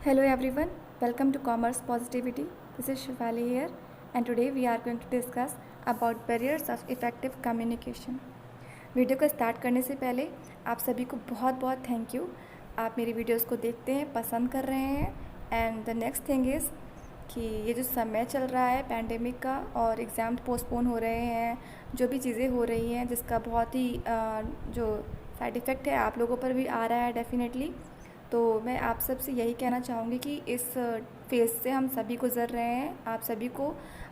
Hello everyone, welcome to Commerce Positivity. This is Shivali here, and today we are going to discuss about barriers of effective communication. Video को start करने से पहले आप सभी को बहुत बहुत थैंक यू। आप मेरी वीडियोस को देखते हैं, पसंद कर रहे हैं। And the next thing is कि ये जो समय चल रहा है पैंडेमिक का और एग्ज़ाम पोस्टपोन हो रहे हैं, जो भी चीज़ें हो रही हैं जिसका बहुत ही जो साइड इफ़ेक्ट है आप लोगों पर भी आ रहा है डेफिनेटली। तो मैं आप सबसे यही कहना चाहूँगी कि इस फेज़ से हम सभी गुज़र रहे हैं। आप सभी को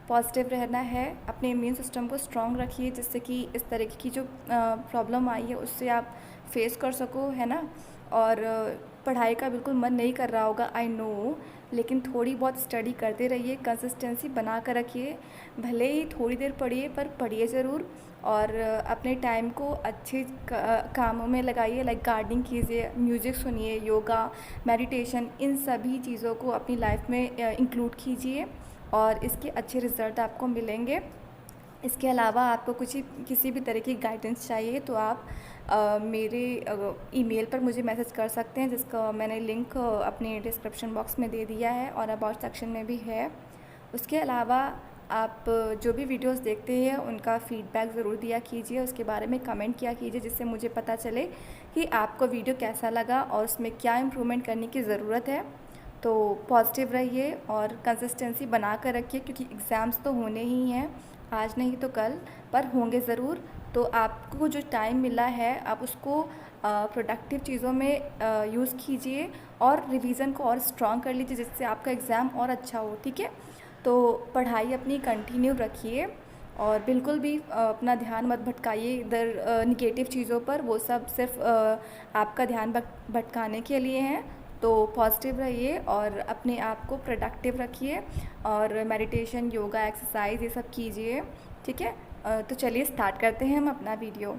पॉजिटिव रहना है, अपने इम्यून सिस्टम को स्ट्रॉन्ग रखिए जिससे कि इस तरह की जो प्रॉब्लम आई है उससे आप फेस कर सको, है ना। और पढ़ाई का बिल्कुल मन नहीं कर रहा होगा, आई नो, लेकिन थोड़ी बहुत स्टडी करते रहिए, कंसिस्टेंसी बना कर रखिए। भले ही थोड़ी देर पढ़िए पर पढ़िए ज़रूर, और अपने टाइम को अच्छे कामों में लगाइए, लाइक गार्डनिंग कीजिए, म्यूज़िक सुनिए, योगा, मेडिटेशन, इन सभी चीज़ों को अपनी लाइफ में इंक्लूड कीजिए और इसके अच्छे रिज़ल्ट आपको मिलेंगे। इसके अलावा आपको किसी भी तरह की गाइडेंस चाहिए तो आप मेरे ईमेल पर मुझे मैसेज कर सकते हैं, जिसका मैंने लिंक अपने डिस्क्रिप्शन बॉक्स में दे दिया है और अबाउट सेक्शन में भी है। उसके अलावा आप जो भी वीडियोस देखते हैं उनका फ़ीडबैक ज़रूर दिया कीजिए, उसके बारे में कमेंट किया कीजिए जिससे मुझे पता चले कि आपको वीडियो कैसा लगा और उसमें क्या इम्प्रूवमेंट करने की ज़रूरत है। तो पॉजिटिव रहिए और कंसिस्टेंसी बना कर रखिए, क्योंकि एग्ज़ाम्स तो होने ही हैं, आज नहीं तो कल, पर होंगे ज़रूर। तो आपको जो टाइम मिला है आप उसको प्रोडक्टिव चीज़ों में यूज़ कीजिए और रिवीजन को और स्ट्रॉन्ग कर लीजिए जिससे आपका एग्ज़ाम और अच्छा हो, ठीक है। तो पढ़ाई अपनी कंटिन्यू रखिए और बिल्कुल भी अपना ध्यान मत भटकाइए इधर निगेटिव चीज़ों पर, वो सब सिर्फ आपका ध्यान भटकाने के लिए हैं। तो पॉजिटिव रहिए और अपने आप को प्रोडक्टिव रखिए और मेडिटेशन, योगा, एक्सरसाइज ये सब कीजिए, ठीक है। तो चलिए स्टार्ट करते हैं हम अपना वीडियो।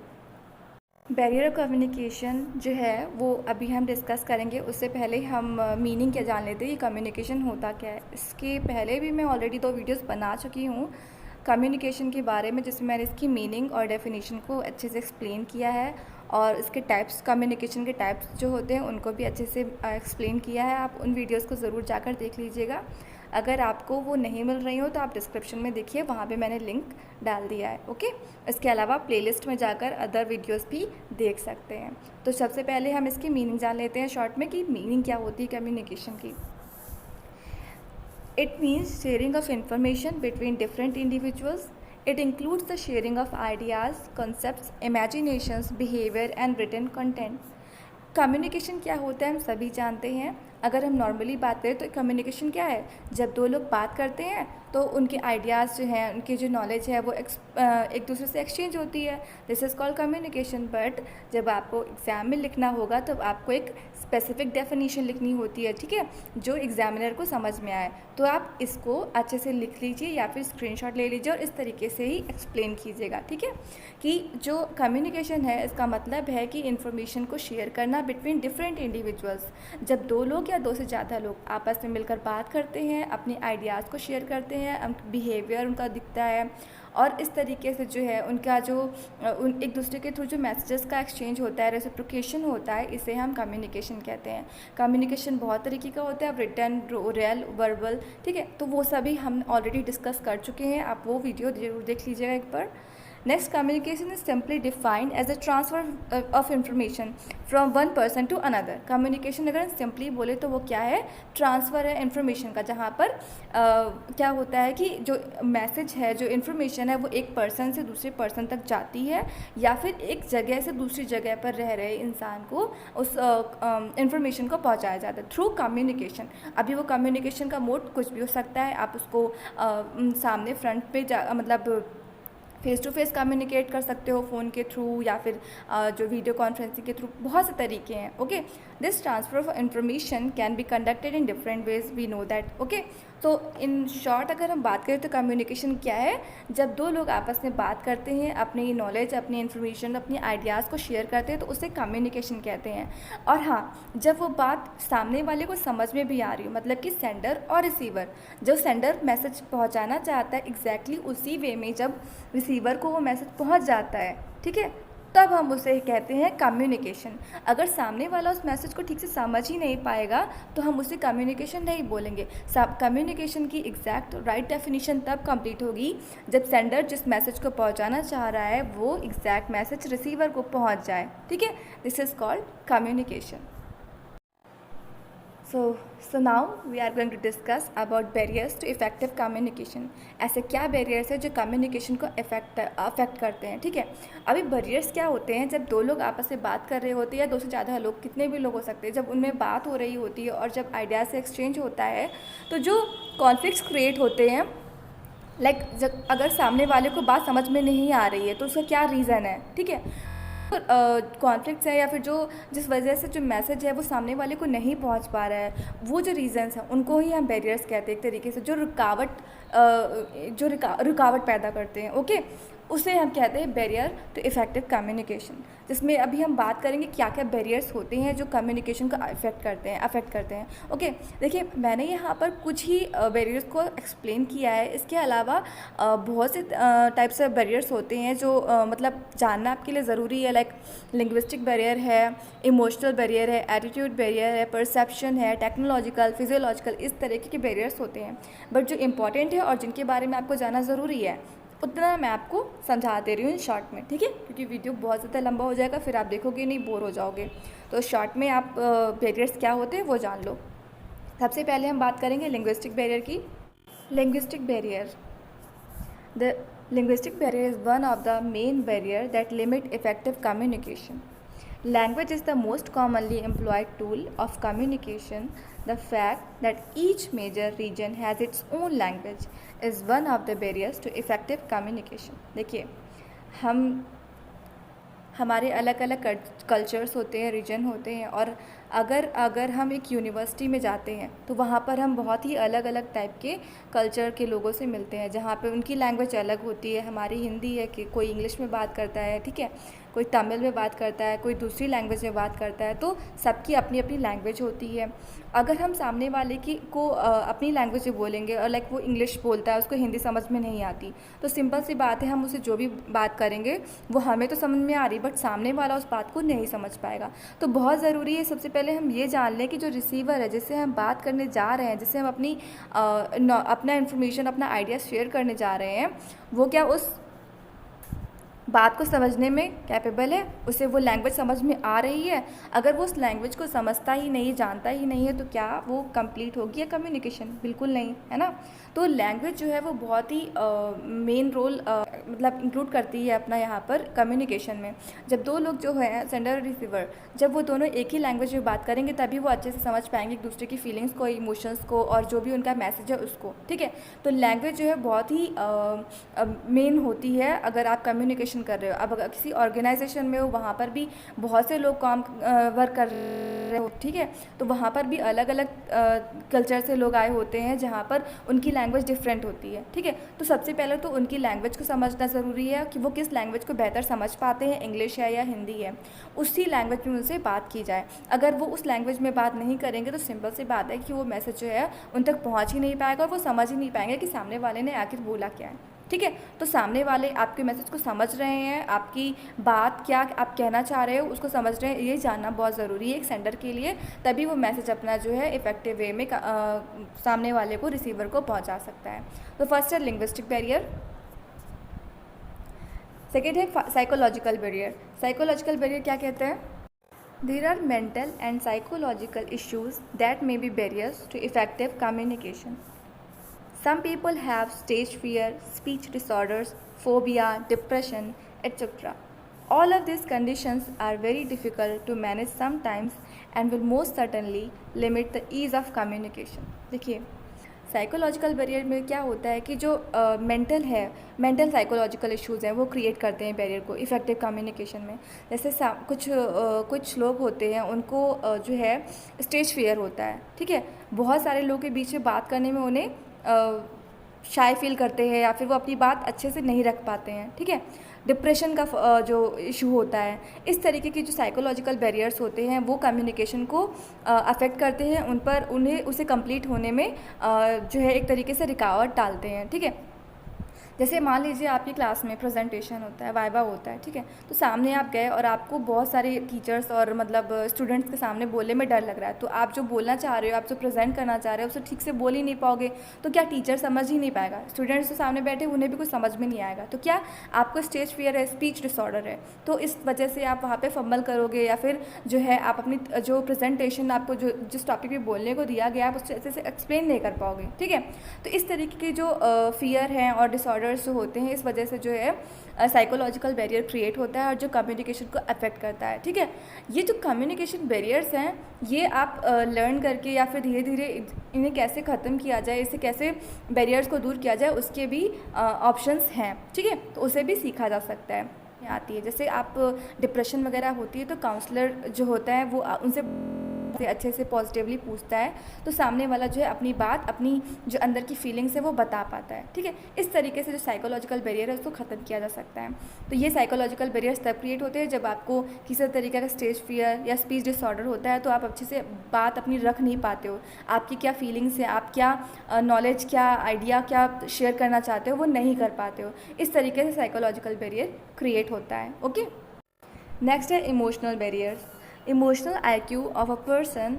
बैरियर ऑफ कम्युनिकेशन जो है वो अभी हम डिस्कस करेंगे, उससे पहले हम मीनिंग क्या जान लेते हैं, ये कम्युनिकेशन होता क्या है। इसके पहले भी मैं ऑलरेडी 2 वीडियोस बना चुकी हूँ कम्युनिकेशन के बारे में, जिसमें मैंने इसकी मीनिंग और डेफिनेशन को अच्छे से एक्सप्लेन किया है और इसके टाइप्स, कम्युनिकेशन के टाइप्स जो होते हैं उनको भी अच्छे से एक्सप्लेन किया है। आप उन वीडियोस को ज़रूर जाकर देख लीजिएगा। अगर आपको वो नहीं मिल रही हो तो आप डिस्क्रिप्शन में देखिए, वहाँ पे मैंने लिंक डाल दिया है, ओके। इसके अलावा प्लेलिस्ट में जाकर अदर वीडियोस भी देख सकते हैं। तो सबसे पहले हम इसकी मीनिंग जान लेते हैं शॉर्ट में कि मीनिंग क्या होती है कम्युनिकेशन की। It means sharing of information between different individuals. It includes the sharing of ideas, concepts, imaginations, behavior and written content. Communication क्या होता है हम सभी जानते हैं। अगर हम नॉर्मली बात करें तो कम्युनिकेशन क्या है, जब 2 लोग बात करते हैं तो उनके आइडियाज़ जो हैं, उनकी जो नॉलेज है वो एक दूसरे से एक्सचेंज होती है। This is called communication. But जब आपको एग्ज़ाम में लिखना होगा तो आपको एक स्पेसिफिक डेफिनेशन लिखनी होती है, ठीक है, जो एग्जामिनर को समझ में आए। तो आप इसको अच्छे से लिख लीजिए या फिर स्क्रीनशॉट ले लीजिए और इस तरीके से ही एक्सप्लेन कीजिएगा, ठीक है। कि जो कम्युनिकेशन है इसका मतलब है कि इन्फॉर्मेशन को शेयर करना बिटवीन डिफरेंट इंडिविजुअल्स। जब 2 लोग या 2 से ज़्यादा लोग आपस में मिलकर बात करते हैं, अपने आइडियाज़ को शेयर करते हैं, बिहेवियर उनका दिखता है और इस तरीके से जो है उनका जो एक दूसरे के थ्रू जो मैसेजेस का एक्सचेंज होता है, रेसिप्रोकेशन होता है, इसे हम कम्युनिकेशन कहते हैं। कम्युनिकेशन बहुत तरीके का होता है, रिटन, ओरल, वर्बल, ठीक है। तो वो सभी हम ऑलरेडी डिस्कस कर चुके हैं, आप वो वीडियो जरूर देख लीजिएगा एक बार। Next, communication is simply defined as a transfer of information from one person to another. Communication अगर हम सिंपली बोले तो वो क्या है, ट्रांसफ़र है इन्फॉर्मेशन का, जहाँ पर क्या होता है कि जो मैसेज है, जो इन्फॉर्मेशन है वो एक पर्सन से दूसरे पर्सन तक जाती है या फिर एक जगह से दूसरी जगह पर रह रहे इंसान को उस इन्फॉर्मेशन को पहुँचाया जाता है थ्रू कम्युनिकेशन। अभी वो कम्युनिकेशन का मोड कुछ भी हो सकता है, आप उसको सामने फ्रंट पे मतलब फेस टू फेस कम्युनिकेट कर सकते हो फ़ोन के थ्रू या फिर जो वीडियो कॉन्फ्रेंसिंग के थ्रू, बहुत से तरीके हैं, okay. This transfer of information can be conducted in different ways, we know that, okay. तो इन शॉर्ट अगर हम बात करें तो कम्युनिकेशन क्या है, जब 2 लोग आपस में बात करते हैं, अपनी नॉलेज, अपनी इन्फॉर्मेशन, अपनी आइडियाज़ को शेयर करते हैं तो उसे कम्युनिकेशन कहते हैं। और हाँ, जब वो बात सामने वाले को समझ में भी आ रही हो, मतलब कि सेंडर और रिसीवर, जो सेंडर मैसेज पहुंचाना चाहता है एग्जैक्टली उसी वे में जब रिसीवर को वो मैसेज पहुंच जाता है, ठीक है, तब हम उसे कहते हैं कम्युनिकेशन। अगर सामने वाला उस मैसेज को ठीक से समझ ही नहीं पाएगा तो हम उसे कम्युनिकेशन नहीं बोलेंगे। कम्युनिकेशन की एग्जैक्ट राइट डेफिनेशन तब कंप्लीट होगी जब सेंडर जिस मैसेज को पहुंचाना चाह रहा है वो एग्जैक्ट मैसेज रिसीवर को पहुंच जाए। ठीक है, this is called communication. So now we are going to discuss about barriers to effective communication। ऐसे क्या बैरियर्स हैं जो कम्युनिकेशन को अफेक्ट करते हैं। ठीक है, अभी बैरियर्स क्या होते हैं, जब दो लोग आपस में बात कर रहे होते हैं या दो से ज़्यादा लोग, कितने भी लोग हो सकते हैं, जब उनमें बात हो रही होती है और जब आइडिया से एक्सचेंज होता है तो जो कॉन्फ्लिक्ट्स क्रिएट होते हैं, लाइक जब अगर सामने वाले को बात समझ में नहीं आ रही है तो उसका क्या रीज़न है। ठीक है, कॉन्फ्लिक्ट्स है या फिर जो जिस वजह से जो मैसेज है वो सामने वाले को नहीं पहुंच पा रहा है, वो जो रीज़न्स हैं उनको ही हम बैरियर्स कहते हैं। एक तरीके से जो रुकावट पैदा करते हैं, ओके, उसे हम कहते हैं बैरियर टू इफ़ेक्टिव कम्युनिकेशन। जिसमें अभी हम बात करेंगे क्या क्या बैरियर्स होते हैं जो कम्युनिकेशन को अफेक्ट करते हैं। ओके, देखिए मैंने यहाँ पर कुछ ही बैरियर्स को एक्सप्लेन किया है। इसके अलावा बहुत से टाइप्स ऑफ बैरियर्स होते हैं जो मतलब जानना आपके लिए ज़रूरी है। लाइक लिंग्विस्टिक बैरियर है, इमोशनल बैरियर है, एटीट्यूड बैरियर है, परसेप्शन है, टेक्नोलॉजिकल, फिजियोलॉजिकल, इस तरीके के बैरियर्स होते हैं। बट जो इम्पॉर्टेंट है और जिनके बारे में आपको जानना ज़रूरी है उतना मैं आपको समझा दे रही हूँ इन शॉर्ट में। ठीक है, क्योंकि वीडियो बहुत ज़्यादा लंबा हो जाएगा, फिर आप देखोगे नहीं, बोर हो जाओगे। तो शॉर्ट में आप बैरियर्स क्या होते हैं वो जान लो। सबसे पहले हम बात करेंगे लिंग्विस्टिक बैरियर की। Linguistic barrier, the linguistic barrier is one of the main barrier that limit effective communication. Language is the most commonly employed tool of communication. The fact that each major region has its own language is one of the barriers to effective communication। देखिए, हमारे अलग अलग cultures होते हैं, reason होते हैं, और अगर हम एक यूनिवर्सिटी में जाते हैं तो वहाँ पर हम बहुत ही अलग अलग टाइप के कल्चर के लोगों से मिलते हैं, जहाँ पे उनकी लैंग्वेज अलग होती है। हमारी हिंदी है कि कोई इंग्लिश में बात करता है, ठीक है, कोई तमिल में बात करता है, कोई दूसरी लैंग्वेज में बात करता है, तो सबकी अपनी अपनी लैंग्वेज होती है। अगर हम सामने वाले को अपनी लैंग्वेज में बोलेंगे और लाइक वो इंग्लिश बोलता है, उसको हिंदी समझ में नहीं आती, तो सिंपल सी बात है, हम उसे जो भी बात करेंगे वो हमें तो समझ में आ रही, बट सामने वाला उस बात को नहीं समझ पाएगा। तो बहुत ज़रूरी है सबसे पहले हम ये जान लें कि जो रिसीवर है, जिससे हम बात करने जा रहे हैं, जिससे हम अपना इन्फॉर्मेशन, अपना आइडिया शेयर करने जा रहे हैं, वो क्या उस बात को समझने में कैपेबल है, उसे वो लैंग्वेज समझ में आ रही है। अगर वो उस लैंग्वेज को समझता ही नहीं, जानता ही नहीं है, तो क्या वो कंप्लीट होगी या कम्युनिकेशन? बिल्कुल नहीं, है ना। तो लैंग्वेज जो है वो बहुत ही मेन रोल मतलब इंक्लूड करती है अपना यहाँ पर कम्युनिकेशन में। जब दो लोग जो है सेंडर और रिसीवर, जब वो दोनों एक ही लैंग्वेज में बात करेंगे तभी वो अच्छे से समझ पाएंगे एक दूसरे की फीलिंग्स को, इमोशंस को, और जो भी उनका मैसेज है उसको। ठीक है, तो लैंग्वेज जो है बहुत ही मेन होती है अगर आप कम्युनिकेशन कर रहे हो। अब अगर किसी ऑर्गेनाइजेशन में हो, वहाँ पर भी बहुत से लोग काम वर्क कर रहे हो, ठीक है, तो वहाँ पर भी अलग अलग कल्चर से लोग आए होते हैं जहाँ पर उनकी लैंग्वेज डिफरेंट होती है। ठीक है, तो सबसे पहले तो उनकी लैंग्वेज को समझना ज़रूरी है कि वो किस लैंग्वेज को बेहतर समझ पाते हैं, इंग्लिश है या हिंदी है, उसी लैंग्वेज में उनसे बात की जाए। अगर वो उस लैंग्वेज में बात नहीं करेंगे तो सिंपल सी बात है कि वो मैसेज जो है उन तक पहुँच ही नहीं पाएगा और वो समझ ही नहीं पाएंगे कि सामने वाले ने आखिर बोला क्या है। ठीक है, तो सामने वाले आपके मैसेज को समझ रहे हैं, आपकी बात क्या आप कहना चाह रहे हो उसको समझ रहे हैं, ये जानना बहुत ज़रूरी है एक सेंडर के लिए। तभी वो मैसेज अपना जो है इफेक्टिव वे में सामने वाले को, रिसीवर को पहुंचा सकता है। तो फर्स्ट है लिंग्विस्टिक बैरियर। सेकेंड है साइकोलॉजिकल बैरियर। साइकोलॉजिकल बैरियर क्या कहते हैं? There are mental and psychological issues that may be barriers to effective communication. Some people have stage fear, speech disorders, phobia, depression, etc. All of these conditions are very difficult to manage sometimes and will most certainly limit the ease of communication। देखिए, psychological barrier में क्या होता है कि जो mental psychological issues हैं वो create करते हैं बैरियर को इफ़ेक्टिव कम्युनिकेशन में। जैसे कुछ लोग होते हैं, उनको जो है स्टेज फियर होता है, ठीक है, बहुत सारे लोगों के बीच में बात करने में उन्हें शाय फील करते हैं या फिर वो अपनी बात अच्छे से नहीं रख पाते हैं। ठीक है, डिप्रेशन का जो इशू होता है, इस तरीके की जो साइकोलॉजिकल बैरियर्स होते हैं वो कम्युनिकेशन को अफेक्ट करते हैं, उन्हें उसे कंप्लीट होने में जो है एक तरीके से रुकावट डालते हैं। ठीक है, जैसे मान लीजिए आपकी क्लास में प्रेजेंटेशन होता है, वाइवा होता है, ठीक है, तो सामने आप गए और आपको बहुत सारे टीचर्स और मतलब स्टूडेंट्स के सामने बोलने में डर लग रहा है, तो आप जो बोलना चाह रहे हो, आप जो प्रेजेंट करना चाह रहे हो, उसे ठीक से बोल ही नहीं पाओगे, तो क्या टीचर समझ ही नहीं पाएगा, स्टूडेंट्स तो सामने बैठे उन्हें भी कुछ समझ में नहीं आएगा, तो क्या आपको स्टेज फियर है, स्पीच डिसऑर्डर है, तो इस वजह से आप वहाँ पर फंबल करोगे, या फिर जो है आप अपनी जो प्रेजेंटेशन आपको जो जिस टॉपिक पर बोलने को दिया गया आप उससे अच्छे से एक्सप्लेन नहीं कर पाओगे, ठीक है। तो इस तरीके के जो फियर हैं और डिसऑर्डर जो होते हैं, इस वजह से जो है साइकोलॉजिकल बैरियर क्रिएट होता है और जो कम्युनिकेशन को अफेक्ट करता है, ठीक है। ये जो कम्युनिकेशन बैरियर्स हैं, ये आप लर्न करके या फिर धीरे धीरे इन्हें कैसे ख़त्म किया जाए, इसे कैसे बैरियर्स को दूर किया जाए, उसके भी ऑप्शंस हैं, ठीक है, तो उसे भी सीखा जा सकता है। आती है जैसे आप डिप्रेशन वगैरह होती है तो काउंसलर जो होता है वो उनसे अच्छे से पॉजिटिवली पूछता है, तो सामने वाला जो है अपनी बात, अपनी जो अंदर की फीलिंग्स है वो बता पाता है, ठीक है। इस तरीके से जो साइकोलॉजिकल बैरियर है उसको ख़त्म किया जा सकता है। तो ये साइकोलॉजिकल बैरियर्स तब क्रिएट होते हैं जब आपको किसी तरीके का स्टेज फियर या स्पीच डिसऑर्डर होता है, तो आप अच्छे से बात अपनी रख नहीं पाते हो, आपकी क्या फीलिंग्स हैं, आप क्या नॉलेज, क्या आइडिया, क्या शेयर करना चाहते हो वो नहीं कर पाते हो। इस तरीके से साइकोलॉजिकल बैरियर क्रिएट होता है। ओके, नेक्स्ट है emotional barriers. Emotional IQ of a person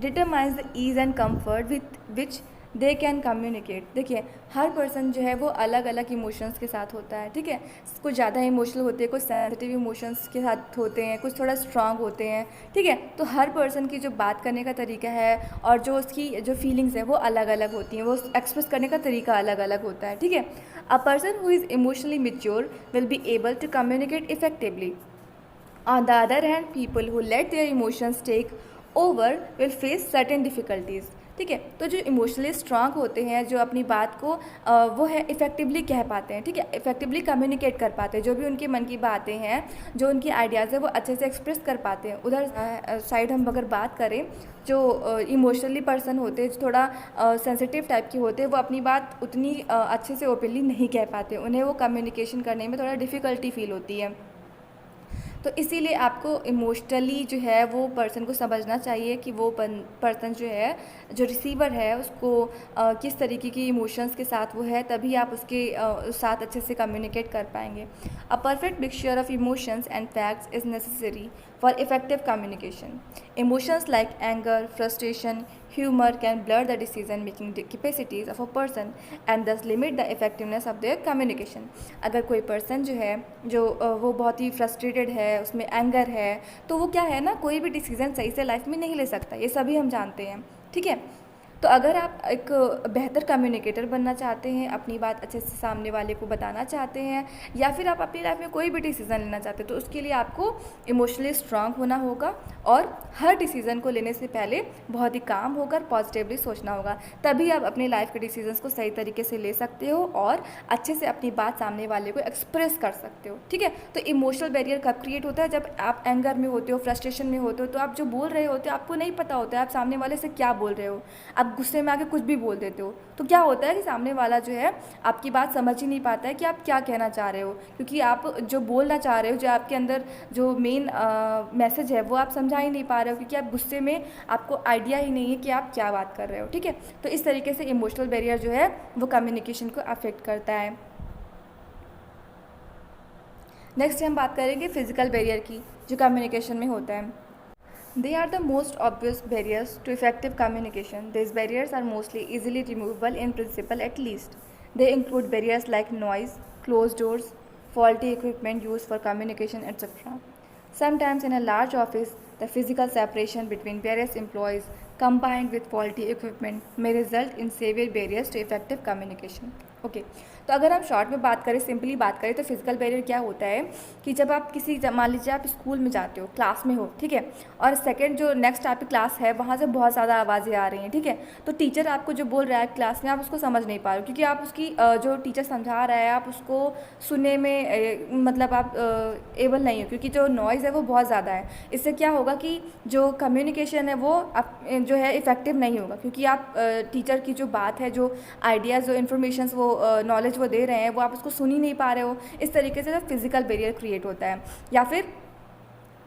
determines the ease and comfort with which they can communicate। देखिए, हर पर्सन जो है वो अलग अलग इमोशंस के साथ होता है, ठीक है। कुछ ज़्यादा इमोशनल होते हैं, कुछ सेंसिटिव इमोशंस के साथ होते हैं, कुछ थोड़ा स्ट्रांग होते हैं, ठीक है। तो हर पर्सन की जो बात करने का तरीका है और जो उसकी जो फीलिंग्स है वो अलग अलग होती हैं, वो एक्सप्रेस करने का तरीका अलग अलग होता है, ठीक है। A person who is emotionally mature will be able to communicate effectively. On the other hand, people who let their emotions take over will face certain difficulties। ठीक है, तो जो इमोशनली स्ट्रांग होते हैं, जो अपनी बात को वो है इफ़ेक्टिवली कह पाते हैं, ठीक है, इफ़ेक्टिवली कम्युनिकेट कर पाते हैं, जो भी उनके मन की बातें हैं, जो उनकी आइडियाज़ है वो अच्छे से एक्सप्रेस कर पाते हैं। उधर साइड हम अगर बात करें, जो इमोशनली पर्सन होते हैं, जो थोड़ा सेंसिटिव टाइप के होते हैं, वो अपनी बात उतनी अच्छे से ओपनली नहीं कह पाते, उन्हें वो कम्युनिकेशन करने में थोड़ा डिफ़िकल्टी फील होती है। तो इसीलिए आपको इमोशनली जो है वो पर्सन को समझना चाहिए कि वो पर्सन जो है, जो रिसीवर है, उसको किस तरीके की इमोशंस के साथ वो है, तभी आप उसके साथ अच्छे से कम्युनिकेट कर पाएंगे। A perfect mixture of emotions and facts is necessary for effective communication. Emotions like anger, frustration, humor can blur the decision-making capacities of a person and thus limit the effectiveness of their communication. अगर कोई person जो है, जो वो बहुत ही frustrated है, उसमें anger है, तो वो क्या है ना, कोई भी डिसीज़न सही से लाइफ में नहीं ले सकता, ये सभी हम जानते हैं, ठीक है। तो अगर आप एक बेहतर कम्युनिकेटर बनना चाहते हैं, अपनी बात अच्छे से सामने वाले को बताना चाहते हैं, या फिर आप अपनी लाइफ में कोई भी डिसीज़न लेना चाहते हैं, तो उसके लिए आपको इमोशनली स्ट्रांग होना होगा और हर डिसीज़न को लेने से पहले बहुत ही काम होकर पॉजिटिवली सोचना होगा, तभी आप अपनी लाइफ के डिसीजंस को सही तरीके से ले सकते हो और अच्छे से अपनी बात सामने वाले को एक्सप्रेस कर सकते हो, ठीक है। तो इमोशनल बैरियर कब क्रिएट होता है, जब आप एंगर में होते हो, फ्रस्ट्रेशन में होते हो, तो आप जो बोल रहे होते हो आपको नहीं पता होता है आप सामने वाले से क्या बोल रहे हो, आप गुस्से में आके कुछ भी बोल देते हो, तो क्या होता है कि सामने वाला जो है आपकी बात समझ ही नहीं पाता है कि आप क्या कहना चाह रहे हो, क्योंकि आप जो बोलना चाह रहे हो, जो आपके अंदर जो मेन मैसेज है वो आप समझा ही नहीं पा रहे हो, क्योंकि आप गुस्से में, आपको आइडिया ही नहीं है कि आप क्या बात कर रहे हो, ठीक है। तो इस तरीके से इमोशनल बैरियर जो है वो कम्युनिकेशन को अफेक्ट करता है। नेक्स्ट हम बात करेंगे फिजिकल बैरियर की, जो कम्युनिकेशन में होता है। They are the most obvious barriers to effective communication. These barriers are mostly easily removable in principle at least. They include barriers like noise, closed doors, faulty equipment used for communication, etc. Sometimes in a large office, the physical separation between various employees combined with faulty equipment may result in severe barriers to effective communication. Okay, तो अगर हम short में बात करें, simply बात करें, तो physical barrier क्या होता है कि जब आप किसी, मान लीजिए आप स्कूल में जाते हो, क्लास में हो, ठीक है, और सेकंड जो नेक्स्ट आपकी क्लास है वहाँ से बहुत ज़्यादा आवाज़ें आ रही हैं, ठीक है, तो टीचर आपको जो बोल रहा है क्लास में आप उसको समझ नहीं पा रहे हो, क्योंकि आप उसकी जो टीचर समझा रहा है आप उसको सुनने में मतलब आप एबल नहीं हो, क्योंकि जो नॉइज़ है वो बहुत ज़्यादा है। इससे क्या होगा कि जो कम्युनिकेशन है वो जो है इफ़ेक्टिव नहीं होगा, क्योंकि आप टीचर की जो बात है, जो आइडियाज़, जो इन्फॉर्मेशन, वो नॉलेज वो दे रहे हैं, वो आप उसको सुन ही नहीं पा रहे हो। इस तरीके से जो फिज़िकल बैरियर क्रिएट होता है। या फिर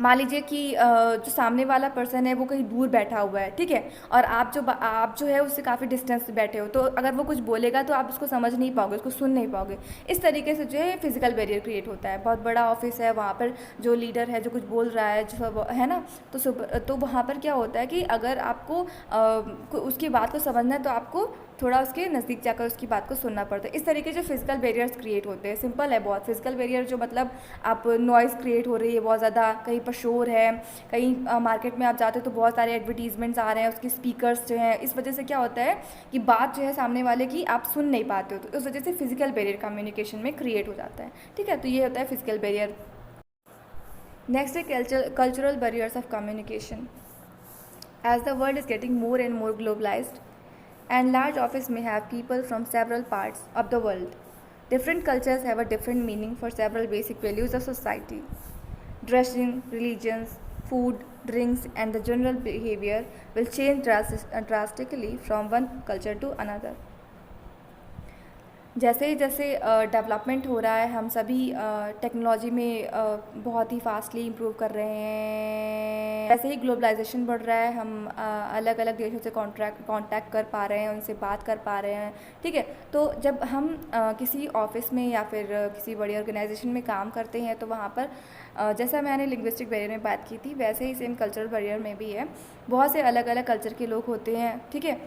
मान लीजिए कि जो सामने वाला पर्सन है वो कहीं दूर बैठा हुआ है, ठीक है, और आप जो है उससे काफ़ी डिस्टेंस पे बैठे हो, तो अगर वो कुछ बोलेगा तो आप उसको समझ नहीं पाओगे, उसको सुन नहीं पाओगे। इस तरीके से जो है फिजिकल बैरियर क्रिएट होता है। बहुत बड़ा ऑफिस है, वहाँ पर जो लीडर है जो कुछ बोल रहा है जो है ना, तो वहाँ पर क्या होता है कि अगर आपको उसकी बात को समझना है तो आपको थोड़ा उसके नज़दीक जाकर उसकी बात को सुनना पड़ता है। इस तरीके से फिजिकल बैरियर्स क्रिएट होते हैं। सिंपल है बहुत। फिजिकल बैरियर जो मतलब आप नॉइज़ क्रिएट हो रही है बहुत ज़्यादा, कहीं पर शोर है, कहीं मार्केट में आप जाते हो तो बहुत सारे एडवर्टीजमेंट्स आ रहे हैं, उसके स्पीकर्स जो हैं, इस वजह से क्या होता है कि बात जो है सामने वाले की आप सुन नहीं पाते हो, तो उस वजह से फिजिकल बैरियर कम्युनिकेशन में क्रिएट हो जाता है। ठीक है, तो ये होता है फिजिकल बैरियर। नेक्स्ट है cultural barriers of communication. As the world is getting more and more globalised and large office may have people from several parts of the world. Different cultures have a different meaning for several basic values of society. Dressing, religions, food, drinks, and the general behavior will change drastically from one culture to another. जैसे जैसे development हो रहा है, हम सभी technology में बहुत ही fastly improve कर रहे हैं। वैसे ही ग्लोबलाइजेशन बढ़ रहा है, हम अलग अलग देशों से कांटेक्ट कर पा रहे हैं, उनसे बात कर पा रहे हैं। ठीक है, तो जब हम किसी ऑफिस में या फिर किसी बड़ी ऑर्गेनाइजेशन में काम करते हैं तो वहाँ पर जैसा मैंने लिंग्विस्टिक बैरियर में बात की थी, वैसे ही सेम कल्चरल बैरियर में भी है। बहुत से अलग अलग कल्चर के लोग होते हैं, ठीक है,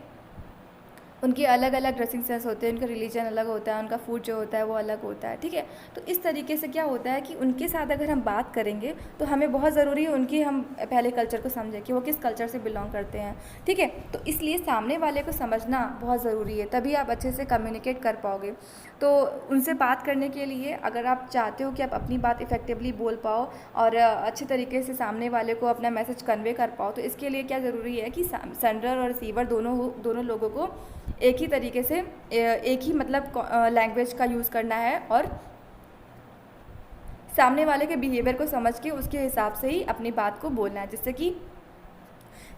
उनके अलग अलग ड्रेसिंग सेंस होते हैं, उनका रिलीजन अलग होता है, उनका फूड जो होता है वो अलग होता है। ठीक है, तो इस तरीके से क्या होता है कि उनके साथ अगर हम बात करेंगे तो हमें बहुत ज़रूरी है उनकी हम पहले कल्चर को समझें कि वो किस कल्चर से बिलोंग करते हैं। ठीक है, तो इसलिए सामने वाले को समझना बहुत ज़रूरी है, तभी आप अच्छे से कम्युनिकेट कर पाओगे। तो उनसे बात करने के लिए अगर आप चाहते हो कि आप अपनी बात इफ़ेक्टिवली बोल पाओ और अच्छे तरीके से सामने वाले को अपना मैसेज कन्वे कर पाओ, तो इसके लिए क्या ज़रूरी है कि सेंडर और रिसीवर दोनों लोगों को एक ही तरीके से एक ही मतलब लैंग्वेज का यूज़ करना है और सामने वाले के बिहेवियर को समझ के उसके हिसाब से ही अपनी बात को बोलना है, जिससे कि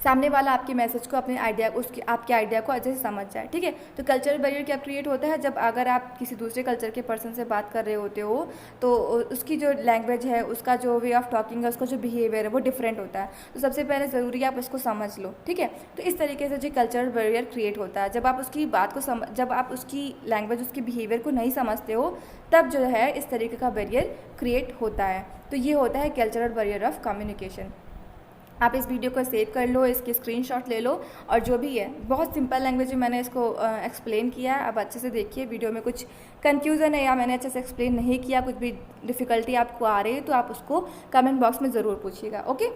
सामने वाला आपके मैसेज को अपने आइडिया आपके आइडिया को अच्छे से समझ जाए। ठीक है, तो कल्चरल बैरियर क्या क्रिएट होता है, जब अगर आप किसी दूसरे कल्चर के पर्सन से बात कर रहे होते हो तो उसकी जो लैंग्वेज है, उसका जो वे ऑफ टॉकिंग है, उसका जो बिहेवियर है वो डिफरेंट होता है। तो सबसे पहले ज़रूरी है आप उसको समझ लो। ठीक है, तो इस तरीके से जो कल्चरल बैरियर क्रिएट होता है, जब आप उसकी बात को जब आप उसकी लैंग्वेज, उसके बिहेवियर को नहीं समझते हो, तब जो है इस तरीके का बैरियर क्रिएट होता है। तो ये होता है कल्चरल बैरियर ऑफ कम्युनिकेशन। आप इस वीडियो को सेव कर लो, इसके स्क्रीनशॉट ले लो, और जो भी है बहुत सिंपल लैंग्वेज में मैंने इसको एक्सप्लेन किया है। अब अच्छे से देखिए, वीडियो में कुछ कन्फ्यूज़न है या मैंने अच्छे से एक्सप्लेन नहीं किया, कुछ भी डिफ़िकल्टी आपको आ रही है तो आप उसको कमेंट बॉक्स में ज़रूर पूछिएगा। ओके,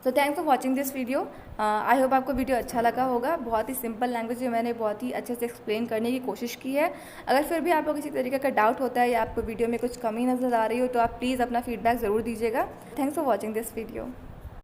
तो thanks for watching this video. I hope आपको वीडियो अच्छा लगा होगा। बहुत ही सिंपल लैंग्वेज में मैंने बहुत ही अच्छे से एक्सप्लेन करने की कोशिश की है। अगर फिर भी आपको किसी तरीके का डाउट होता है या आपको वीडियो में कुछ कमी नज़र आ रही हो तो आप प्लीज़ अपना फीडबैक ज़रूर दीजिएगा। Thanks for watching this video.